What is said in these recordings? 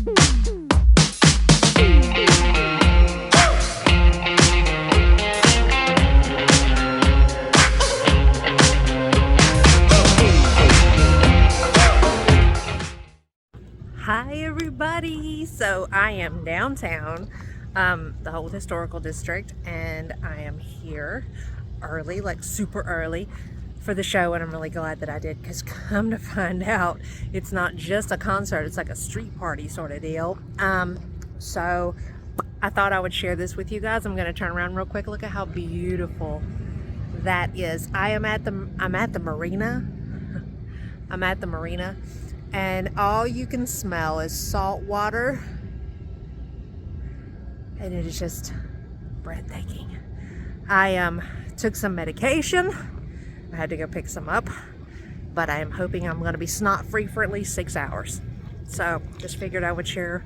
Hi everybody, so I am downtown, the whole historical district, and I am here early, like super early for the show, and I'm really glad that I did, because come to find out, it's not just a concert, it's like a street party sort of deal. So I thought I would share this with you guys. I'm going to turn around real quick. Look at how beautiful that is. I'm at the marina. I'm at the marina. And all you can smell is salt water, and it is just breathtaking. I took some medication. I had to go pick some up, but I am hoping I'm going to be snot free for at least 6 hours. So just figured I would share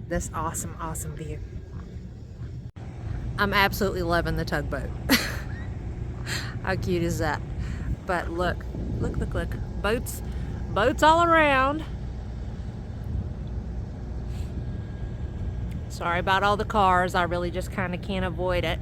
this awesome view. I'm absolutely loving the tugboat. How cute is that? But look, boats all around. Sorry about all the cars. I really just kind of can't avoid it.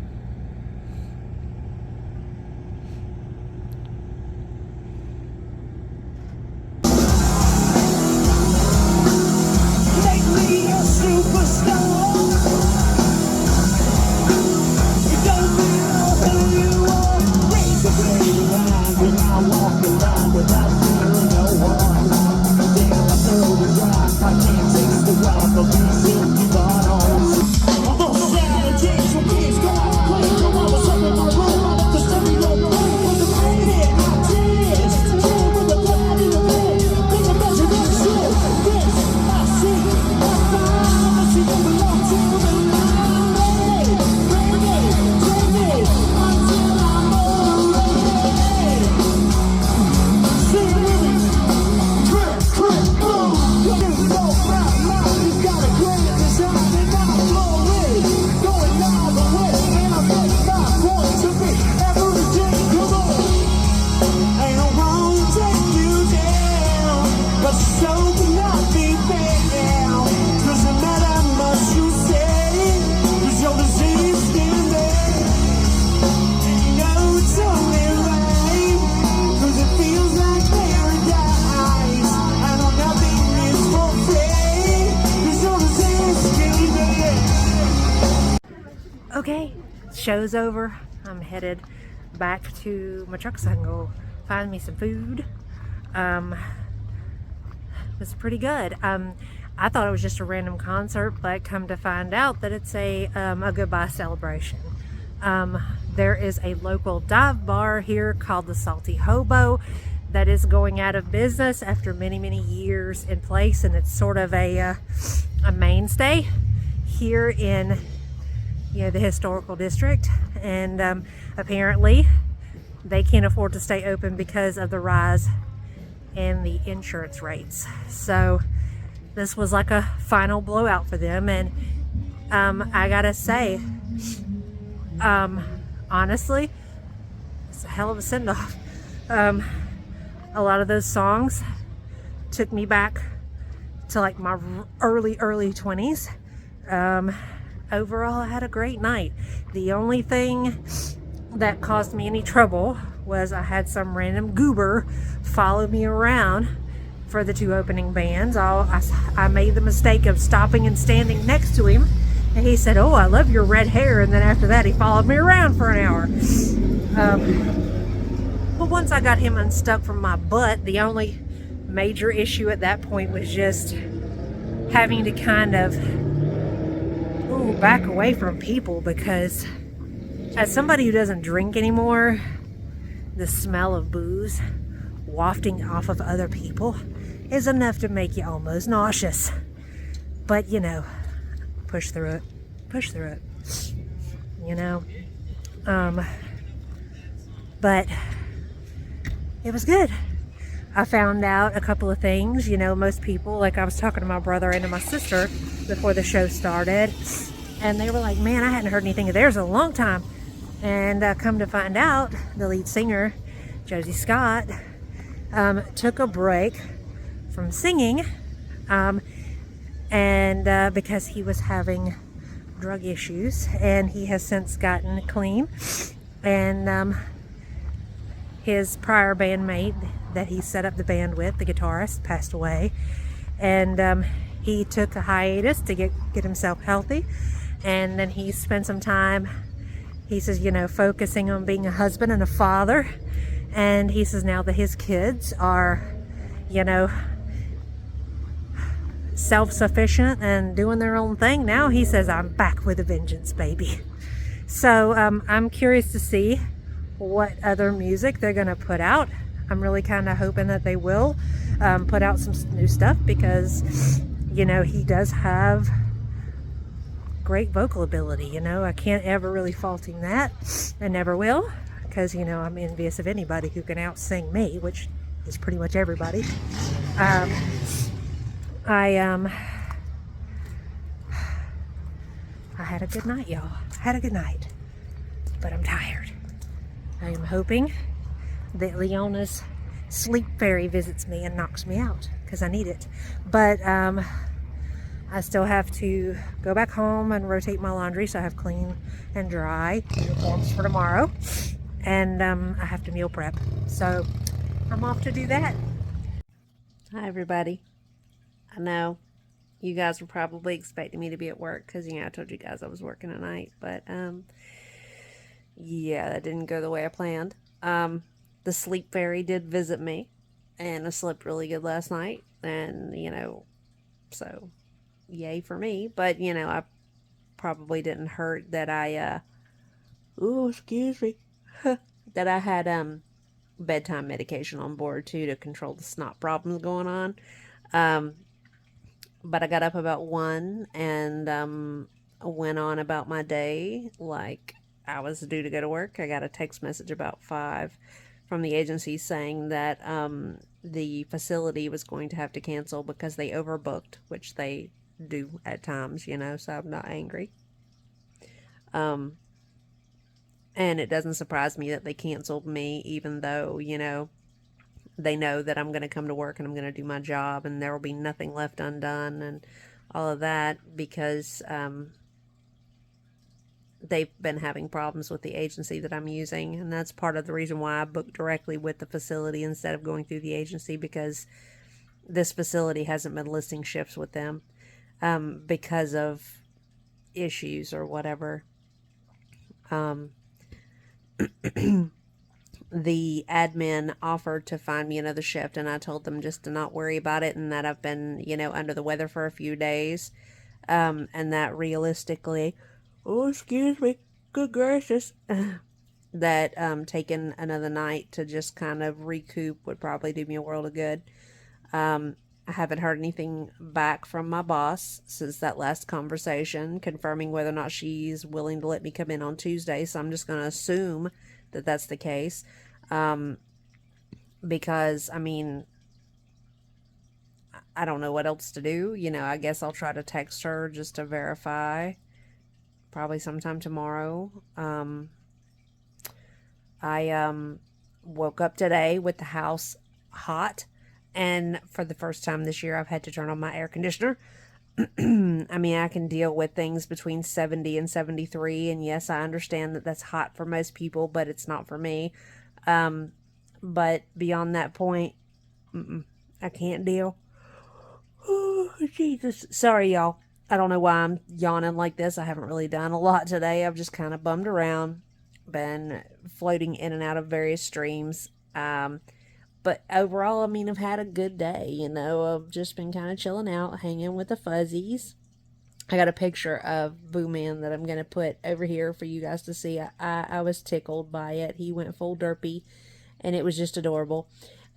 Okay, show's over. I'm headed back to my truck so I can go find me some food. It was pretty good. I thought it was just a random concert, but come to find out that it's a goodbye celebration. There is a local dive bar here called the Salty Hobo that is going out of business after many years in place, and it's sort of a mainstay here in the historical district, and apparently they can't afford to stay open because of the rise in the insurance rates. So this was like a final blowout for them, and I gotta say, honestly, it's a hell of a send-off. A lot of those songs took me back to like my early 20s. Overall, I had a great night. The only thing that caused me any trouble was I had some random goober follow me around for the two opening bands. I made the mistake of stopping and standing next to him, and he said, "Oh, I love your red hair," and then after that he followed me around for an hour. But once I got him unstuck from my butt, the only major issue at that point was just having to kind of back away from people, because as somebody who doesn't drink anymore, the smell of booze wafting off of other people is enough to make you almost nauseous. But push through it, but it was good. I found out a couple of things. Most people, like I was talking to my brother and to my sister before the show started, and they were like, "Man, I hadn't heard anything of theirs in a long time." And come to find out, the lead singer, Josie Scott, took a break from singing, and because he was having drug issues, and he has since gotten clean. And his prior bandmate that he set up the band with, the guitarist, passed away, and he took a hiatus to get himself healthy, and then he spent some time, he says, focusing on being a husband and a father. And he says now that his kids are, self-sufficient and doing their own thing, now he says, I'm back with a vengeance, baby. So I'm curious to see what other music they're going to put out. I'm really kind of hoping that they will put out some new stuff, because, he does have great vocal ability. I can't ever really fault him that. I never will, because, I'm envious of anybody who can out-sing me, which is pretty much everybody. I had a good night, y'all. I had a good night, but I'm tired. I am hoping that Leona's sleep fairy visits me and knocks me out, because I need it. But I still have to go back home and rotate my laundry so I have clean and dry uniforms for tomorrow. And I have to meal prep. So I'm off to do that. Hi, everybody. I know you guys were probably expecting me to be at work because, I told you guys I was working tonight. But, yeah, that didn't go the way I planned. The sleep fairy did visit me, and I slept really good last night. And, so yay for me. But, I probably didn't hurt that I, that I had, bedtime medication on board, too, to control the snot problems going on. But I got up about 1 and went on about my day like I was due to go to work. I got a text message about 5 from the agency saying that the facility was going to have to cancel because they overbooked, which they do at times, so I'm not angry. And it doesn't surprise me that they canceled me, even though, they know that I'm going to come to work and I'm going to do my job and there will be nothing left undone and all of that, because they've been having problems with the agency that I'm using. And that's part of the reason why I booked directly with the facility instead of going through the agency, because this facility hasn't been listing shifts with them because of issues or whatever. The admin offered to find me another shift, and I told them just to not worry about it, and that I've been, under the weather for a few days, and that realistically, excuse me, good gracious, that taking another night to just kind of recoup would probably do me a world of good. I haven't heard anything back from my boss since that last conversation, confirming whether or not she's willing to let me come in on Tuesday, so I'm just going to assume that that's the case. Because, I don't know what else to do. I guess I'll try to text her just to verify. Probably sometime tomorrow. I woke up today with the house hot, and for the first time this year I've had to turn on my air conditioner. I can deal with things between 70 and 73, and yes, I understand that that's hot for most people, but it's not for me. But beyond that point, I can't deal. Oh, Jesus. Sorry, y'all. I don't know why I'm yawning like this. I haven't really done a lot today. I've just kind of bummed around, been floating in and out of various streams. But overall, I've had a good day, I've just been kind of chilling out, hanging with the fuzzies. I got a picture of Boo Man that I'm going to put over here for you guys to see. I was tickled by it. He went full derpy, and it was just adorable.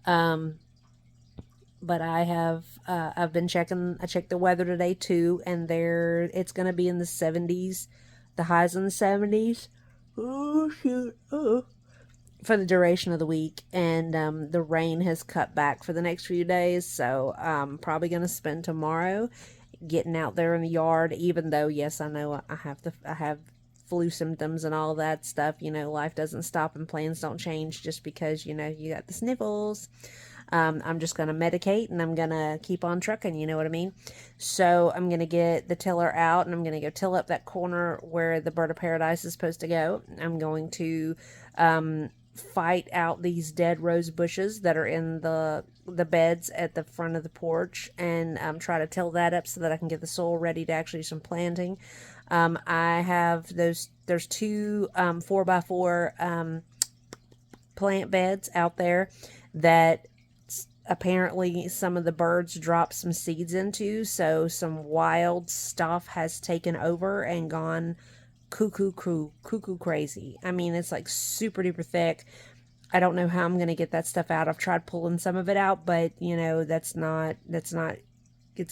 But I've been checking, I checked the weather today too, and it's going to be in the 70s, the highs in the 70s. Oh, shoot. Oh. For the duration of the week, and the rain has cut back for the next few days, so I'm probably going to spend tomorrow getting out there in the yard, even though, yes, I know I have flu symptoms and all that stuff. Life doesn't stop and plans don't change just because, you got the sniffles. I'm just going to medicate and I'm going to keep on trucking, you know what I mean? So I'm going to get the tiller out and I'm going to go till up that corner where the bird of paradise is supposed to go. I'm going to fight out these dead rose bushes that are in the beds at the front of the porch, and try to till that up so that I can get the soil ready to actually do some planting. I have there's 2 4x4 plant beds out there that apparently some of the birds dropped some seeds into, so some wild stuff has taken over and gone cuckoo crazy. I mean, it's like super duper thick. I don't know how I'm going to get that stuff out. I've tried pulling some of it out, but you know, that's not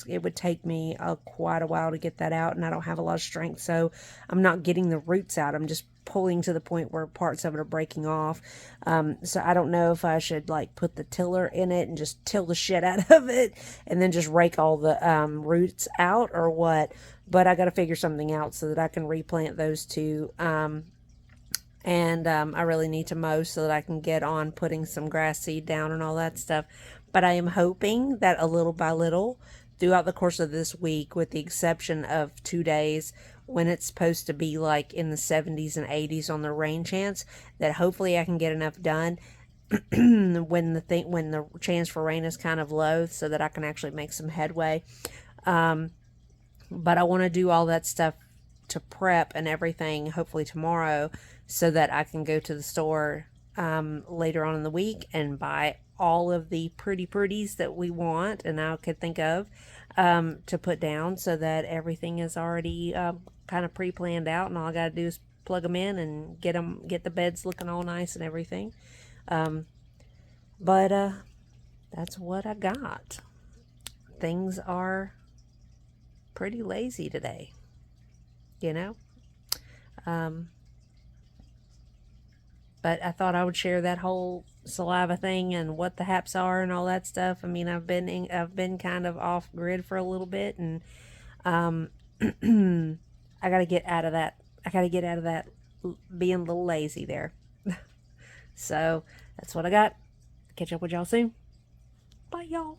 it would take me quite a while to get that out, and I don't have a lot of strength, so I'm not getting the roots out. I'm just pulling to the point where parts of it are breaking off. So I don't know if I should like put the tiller in it and just till the shit out of it and then just rake all the roots out or what. But I got to figure something out so that I can replant those 2. And I really need to mow so that I can get on putting some grass seed down and all that stuff. But I am hoping that a little by little throughout the course of this week, with the exception of 2 days when it's supposed to be like in the 70s and 80s on the rain chance, that hopefully I can get enough done when the chance for rain is kind of low, so that I can actually make some headway. But I want to do all that stuff to prep and everything hopefully tomorrow, so that I can go to the store later on in the week and buy all of the pretties that we want and I could think of to put down, so that everything is already kind of pre-planned out, and all I got to do is plug them in and get the beds looking all nice and everything. But that's what I got. Things are pretty lazy today, you know. But I thought I would share that whole saliva thing and what the haps are and all that stuff. I mean, I've been kind of off grid for a little bit, and I got to get out of that. I got to get out of that being a little lazy there. So that's what I got. Catch up with y'all soon. Bye, y'all.